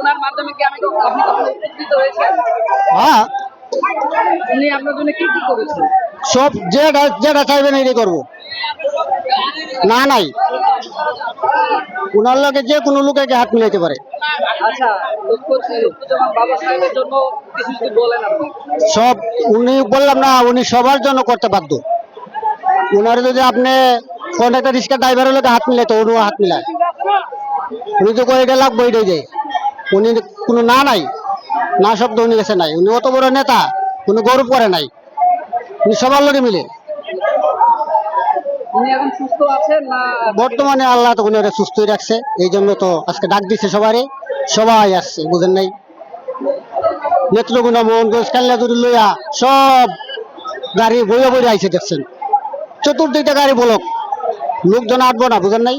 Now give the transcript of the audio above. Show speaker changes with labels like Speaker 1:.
Speaker 1: ওনার মাধ্যমে কি আপনি কখনো উপকৃত হয়েছেন?
Speaker 2: হ্যাঁ,
Speaker 1: উনি আপনার জন্য কি কি করেছেন?
Speaker 2: সব যেটা যেটা চাইবেন এটাই করবো। না নাই, ওনার লগে যে কোনো লোকে হাত মিলাইতে পারে।
Speaker 1: আচ্ছা, লক্ষ্মীজমা বাবা সাহেবের জন্য কিছু যদি বলেন আপনি।
Speaker 2: সব উনি বললাম না, উনি সবার জন্য করতে বাধ্য। উনার যদি আপনি কোন একটা রিক্সা ড্রাইভারের লোকে হাত মিলাইতো, উনিও হাত মিলায়। উনি তো করে এটা লাগবো এটাই দেয়। উনি কোনো না নাই, না শব্দ উনি কাছে নাই। উনি অত বড় নেতা, উনি গৌরব করে নাই। উনি সবার লোকে মিলে।
Speaker 1: উনি এখন সুস্থ আছেন না?
Speaker 2: বর্তমানে আল্লাহ তো উনি সুস্থই রাখছে, এই জন্য তো আজকে ডাক দিচ্ছে সবারই, সবাই আসছে, বুঝেন নাই? নেত্রকোনা, মোহনগঞ্জ, কাল্লাদুরি লইয়া সব গাড়ি বইয়া বইয়া আইসে দেখছেন। চতুর্দিকটা গাড়ি বলক, লোকজন আটবো না, বুঝেন নাই?